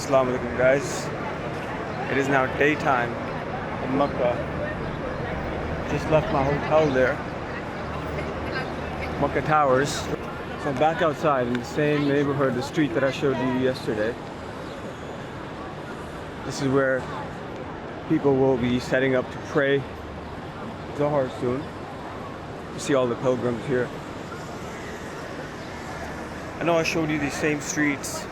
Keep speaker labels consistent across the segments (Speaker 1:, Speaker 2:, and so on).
Speaker 1: Assalamu alaikum guys. It is now daytime in Makkah. Just left my hotel there, Makkah Towers. So I'm back outside in the same neighborhood, the street that I showed you yesterday. This is where people will be setting up to pray Zohar soon. You see all the pilgrims here. I know I showed you these same streets,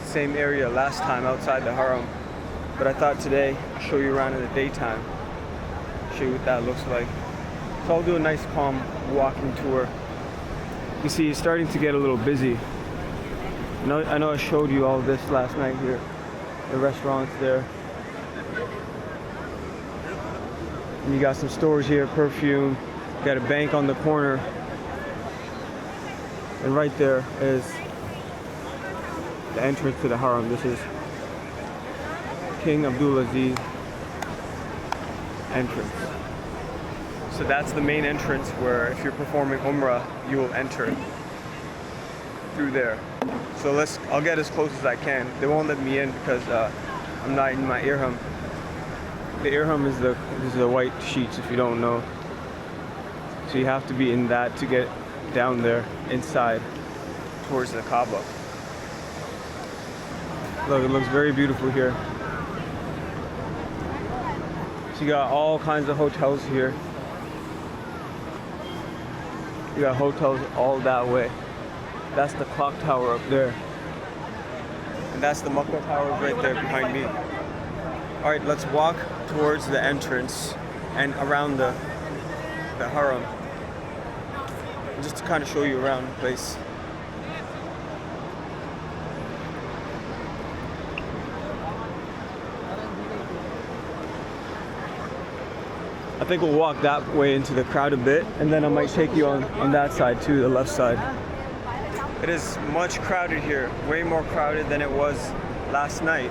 Speaker 1: same area last time outside the Haram, but I thought today I'll show you around in the daytime, show you what that looks like. So I'll do a nice calm walking tour. You see it's starting to get a little busy. I know I showed you all this last night here, the restaurants there. And you got some stores here, perfume, you got a bank on the corner. And right there is the entrance to the Haram. This is King Abdulaziz entrance. So that's the main entrance where if you're performing Umrah, you will enter through there. So I'll get as close as I can. They won't let me in because I'm not in my ihram. The ihram is the white sheets if you don't know. So you have to be in that to get down there inside towards the Kaaba. Look, it looks very beautiful here. So you got all kinds of hotels here. You got hotels all that way. That's the clock tower up there. And that's the Makkah Tower right there behind me. Alright, let's walk towards the entrance and around the Haram. Just to kind of show you around the place. I think we'll walk that way into the crowd a bit, and then I might take you on that side too, the left side. It is much crowded here, way more crowded than it was last night.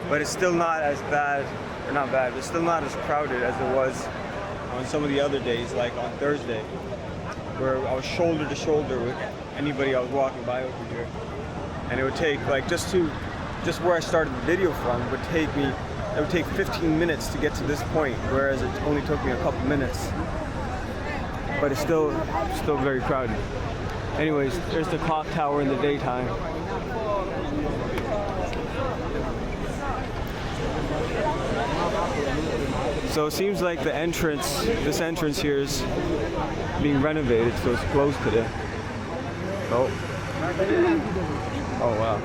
Speaker 1: But it's still not as bad, or not bad, but it's still not as crowded as it was on some of the other days, like on Thursday, where I was shoulder to shoulder with anybody I was walking by over here. And it would take, like, just where I started the video from, it would take 15 minutes to get to this point, whereas it only took me a couple minutes. But it's still very crowded. Anyways, there's the clock tower in the daytime. So it seems like this entrance here is being renovated, so it's closed today. Oh wow.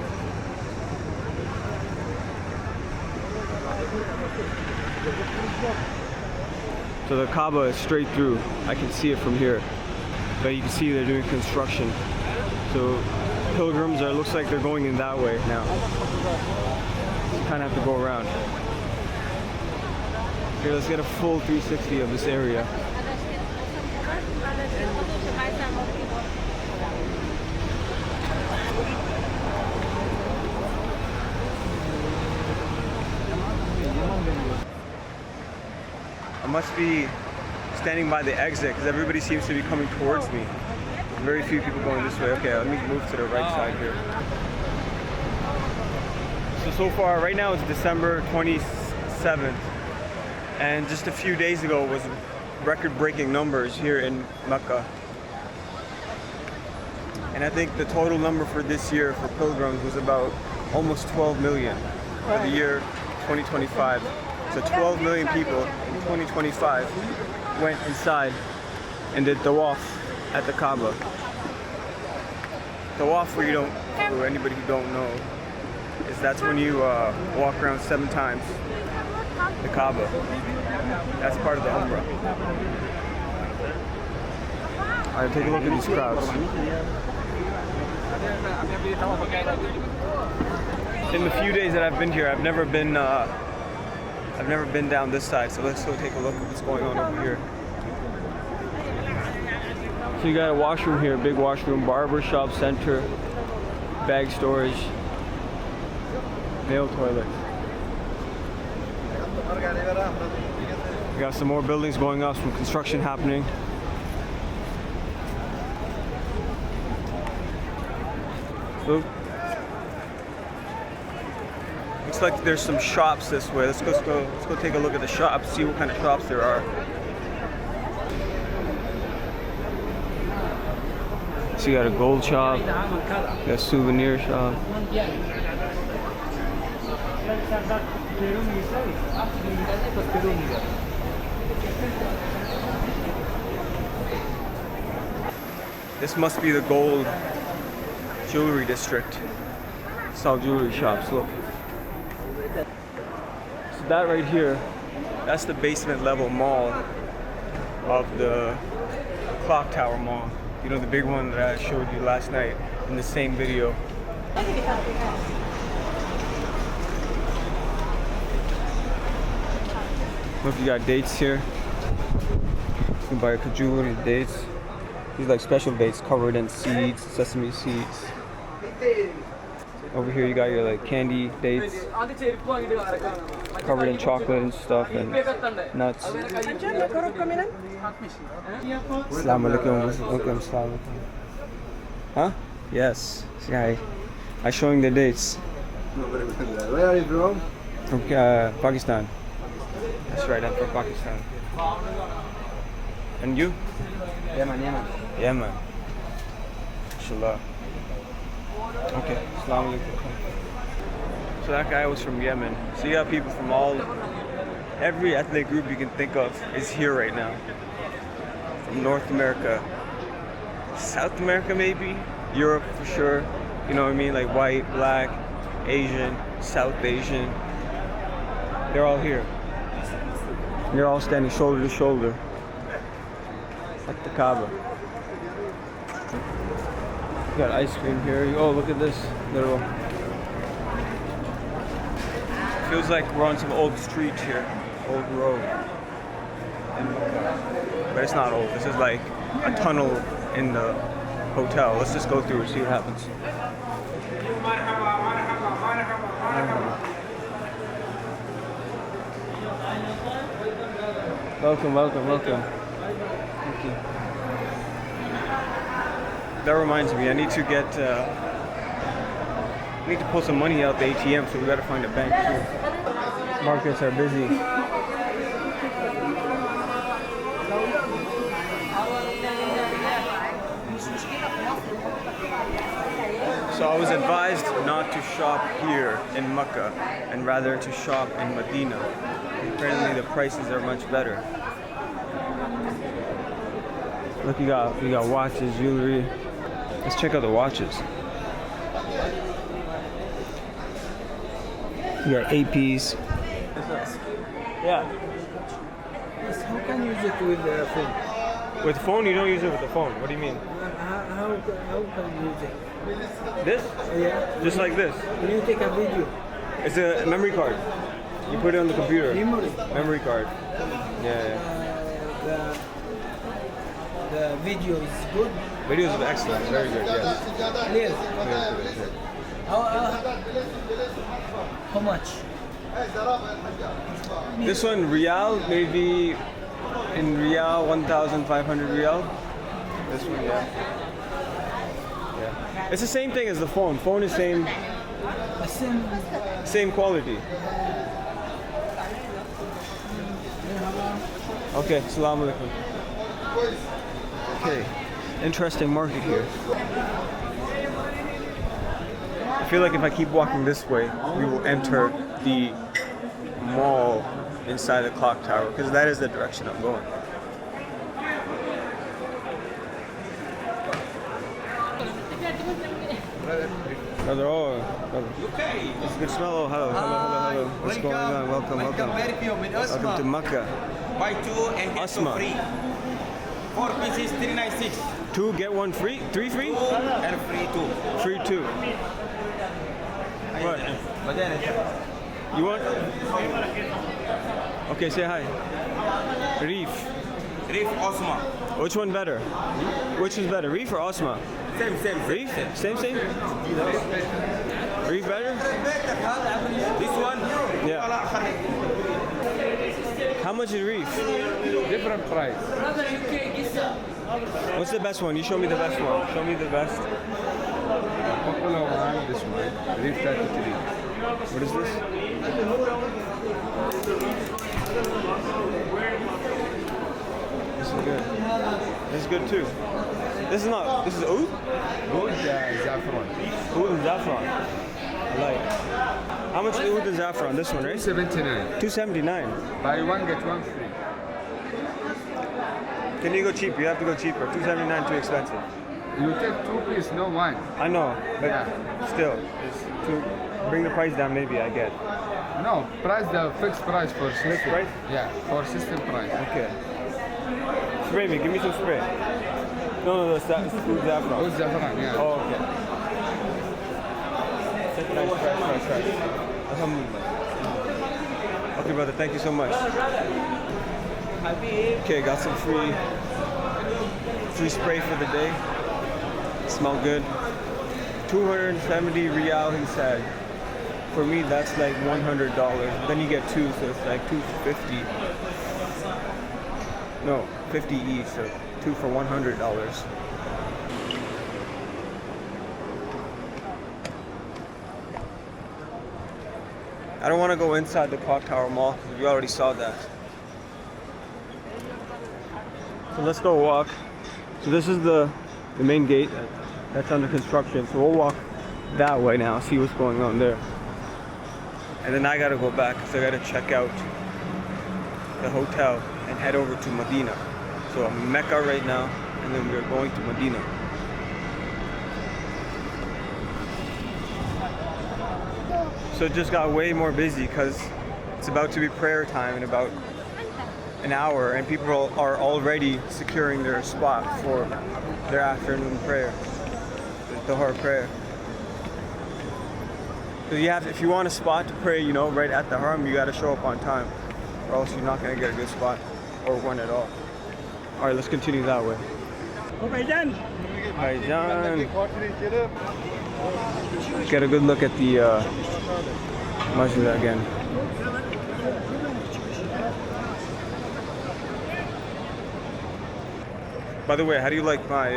Speaker 1: So the Kaaba is straight through. I can see it from here, but you can see they're doing construction. So pilgrims looks like they're going in that way now. You kind of have to go around. Here, let's get a full 360 of this area. I must be standing by the exit because everybody seems to be coming towards me. Very few people going this way. Okay, let me move to the right side here. So far, right now it's December 27th. And just a few days ago was record-breaking numbers here in Makkah. And I think the total number for this year for pilgrims was about almost 12 million for the year 2025. So 12 million people in 2025 went inside and did tawaf at the Kaaba. Tawaf, for anybody who don't know, that's when you walk around 7 times the Kaaba. That's part of the Umrah. Alright, take a look at these crowds. In the few days that I've been here, I've never been down this side, so let's go take a look at what's going on over here. So you got a washroom here, big washroom, barber shop center, bag storage, male toilet. We got some more buildings going up, some construction happening. Look. Looks like there's some shops this way. Let's go take a look at the shops, see what kind of shops there are. So you got a gold shop, you got a souvenir shop. This must be the gold jewelry district. It's all jewelry shops, look. So that right here, that's the basement level mall of the Clock Tower Mall. You know, the big one that I showed you last night in the same video. Look, you got dates here. You can buy a jewelry dates. These are like special dates covered in seeds, sesame seeds. Over here you got your like candy dates covered in chocolate and stuff and nuts. Assalamu alaikum. Huh? Yes. Guy. I'm showing the dates.
Speaker 2: Where are you from?
Speaker 1: From Pakistan. That's right, I'm from Pakistan. And you?
Speaker 2: Yemen.
Speaker 1: Yemen. Inshallah. Okay. Assalamu alaikum. So that guy was from Yemen. So you got people from every ethnic group you can think of is here right now. From North America, South America maybe, Europe for sure. You know what I mean? Like white, black, Asian, South Asian. They're all here. And they're all standing shoulder to shoulder at the Kaaba. You got ice cream here. Oh, look at this little. Feels like we're on some old street here, old road. But it's not old. This is like a tunnel in the hotel. Let's just go through and see what happens. Welcome. Thank you. That reminds me, I need to pull some money out the ATM, so we gotta find a bank too. Markets are busy. So I was advised not to shop here in Makkah and rather to shop in Medina. Apparently the prices are much better. Look, you got watches, jewelry. Let's check out the watches. You got APs. Yeah.
Speaker 2: Yes, how can you use it with the phone?
Speaker 1: With phone, you don't use it with the phone. What do you mean?
Speaker 2: How can you use it?
Speaker 1: This?
Speaker 2: Yeah.
Speaker 1: Just like this.
Speaker 2: When you take a video.
Speaker 1: It's a memory card. You put it on the computer. Memory card. Yeah.
Speaker 2: The video is good.
Speaker 1: Video is excellent. Very good. Yes.
Speaker 2: Yes. How much?
Speaker 1: This one, Riyal, maybe in Riyal, 1,500 Riyal. This one, yeah. It's the same thing as the phone. Phone is same quality. Okay, Assalamu alaikum. Okay, interesting market here. I feel like if I keep walking this way, we will enter the mall inside the clock tower, because that is the direction I'm going. Brother, brother. It's a good smell. Oh, hello. What's going on? Welcome. Welcome to Makkah.
Speaker 3: Buy two and get two free. 4 pieces, 396.
Speaker 1: 2 get 1 free? 3 free?
Speaker 3: 2 and free 2.
Speaker 1: Free 2. What? You want? Okay, say hi. Reef
Speaker 3: Osma.
Speaker 1: Which one better? Which is better, Reef or Osma?
Speaker 3: Same.
Speaker 1: Reef? Same? Reef better?
Speaker 3: This one?
Speaker 1: Yeah. How much is Reef?
Speaker 2: Different price.
Speaker 1: What's the best one? You show me the best one. Show me the best.
Speaker 2: Popular one, this one. Reef 33.
Speaker 1: What is this? This is good. This is good too. This is not. This is oud.
Speaker 2: Good saffron.
Speaker 1: Oud and saffron. I like it. How much is oud and saffron? This one, right?
Speaker 2: 79.
Speaker 1: $2.79.
Speaker 2: Buy one, get one free.
Speaker 1: Can you go cheap? You have to go cheaper. $2.79 too expensive.
Speaker 2: You take 2 piece, no one.
Speaker 1: I know, but
Speaker 2: Yeah.
Speaker 1: still, it's to bring the price down. Maybe I get.
Speaker 2: No, price the fixed price for system.
Speaker 1: Fixed price?
Speaker 2: Yeah, for system price.
Speaker 1: Okay. Spray me. Give me some spray. No, that's food saffron.
Speaker 2: Good saffron, yeah.
Speaker 1: Oh, okay. Nice. Alhamdulillah. Okay, brother. Thank you so much. Okay, got some free spray for the day. Smell good. 270 riyal, he said. For me, that's like $100. Then you get two, so it's like $250. No, 50 each, so two for $100. I don't want to go inside the Clock Tower Mall because we already saw that. So let's go walk. So this is the main gate that's under construction. So we'll walk that way now, see what's going on there. And then I gotta go back because I gotta check out the hotel and head over to Medina. So I'm in Mecca right now, and then we're going to Medina. So it just got way more busy because it's about to be prayer time in about an hour, and people are already securing their spot for their afternoon prayer, the Dhuhr prayer. So you have, if you want a spot to pray, you know, right at the Haram, you got to show up on time, or else you're not going to get a good spot or one at all. All right, let's continue that way. Bhaijan. Get a good look at the Masjid again. By the way, how do you like my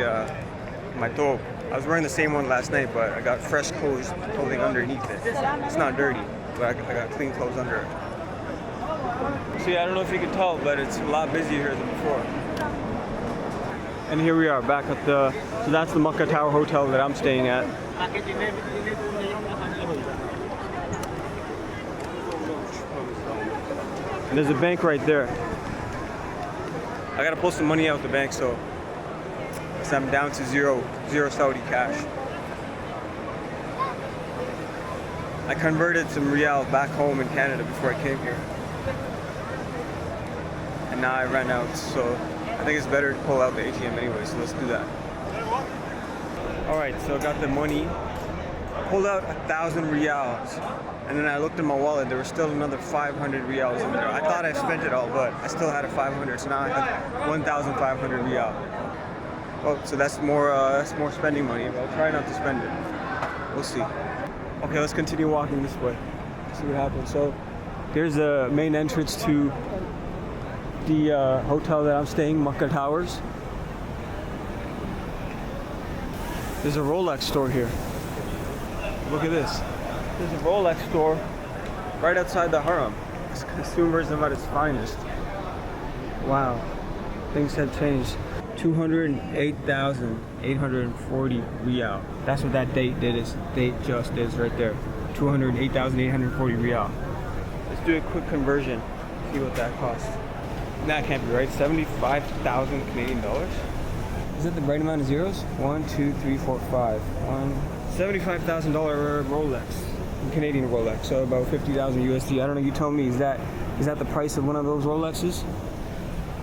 Speaker 1: thobe? I was wearing the same one last night, but I got fresh clothing underneath it. It's not dirty, but I got clean clothes under it. So yeah, I don't know if you can tell, but it's a lot busier here than before. And here we are back at so that's the Makkah Tower Hotel that I'm staying at. And there's a bank right there. I gotta pull some money out the bank, so I'm down to zero Saudi cash. I converted some riyal back home in Canada before I came here. And now I ran out, so I think it's better to pull out the ATM anyway, so let's do that. Alright, so I got the money. I pulled out 1,000 riyals. And then I looked in my wallet, there was still another 500 riyals in there. I thought I spent it all, but I still had a 500, so now I have 1,500 riyal. Oh, so that's more spending money, but I'll try not to spend it. We'll see. Okay, let's continue walking this way. See what happens. So here's the main entrance to the hotel that I'm staying, Makkah Towers. There's a Rolex store here. Look at this. There's a Rolex store right outside the Haram. It's consumerism at its finest. Wow, things have changed. 208,840 riyal. That's what that date just is right there. 208,840 riyal. Let's do a quick conversion. See what that costs. That can't be right. 75,000 Canadian dollars. Is that the right amount of zeros? 1, 2, 3, 4, 5. $75,000 Rolex. Canadian Rolex, so about 50,000 USD. I don't know, you tell me, is that the price of one of those Rolexes?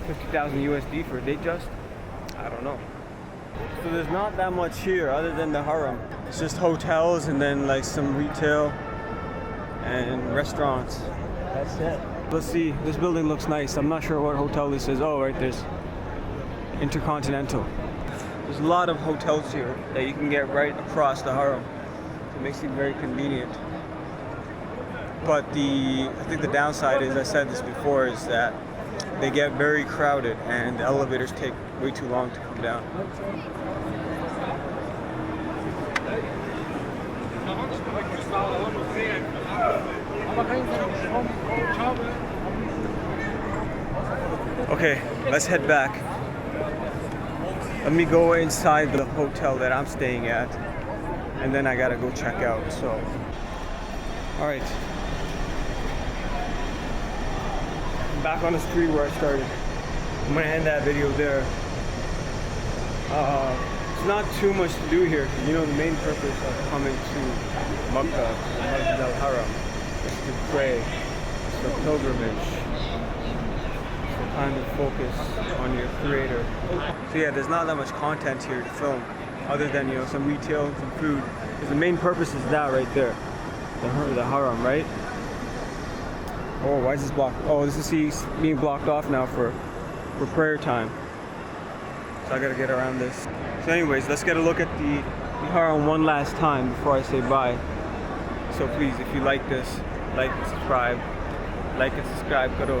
Speaker 1: 50,000 USD for a date just? I don't know. So there's not that much here other than the Haram. It's just hotels and then like some retail and restaurants. That's it. Let's see, this building looks nice. I'm not sure what hotel this is. Oh, right, there's Intercontinental. There's a lot of hotels here that you can get right across the Haram. It makes it very convenient. But I think the downside is, I said this before, is that they get very crowded and the elevators take way too long to come down. Okay, let's head back. Let me go inside the hotel that I'm staying at, and then I gotta go check out. So, all right, I'm back on the street where I started. I'm gonna end that video there. It's not too much to do here. You know, the main purpose of coming to Makkah, Masjid al-Haram, is to pray. It's a pilgrimage. It's to kind of focus on your Creator. So yeah, there's not that much content here to film, other than, you know, some retail and some food. Because the main purpose is that right there, the Haram, right? Oh, why is this blocked? Oh, this is being blocked off now for prayer time. So I gotta get around this. So anyways, let's get a look at the Haram one last time before I say bye. So please, if you like this, like and subscribe. Like and subscribe, karo.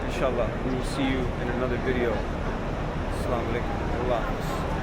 Speaker 1: Inshallah, we will see you in another video. Assalamu alaikum. Allah Hafiz.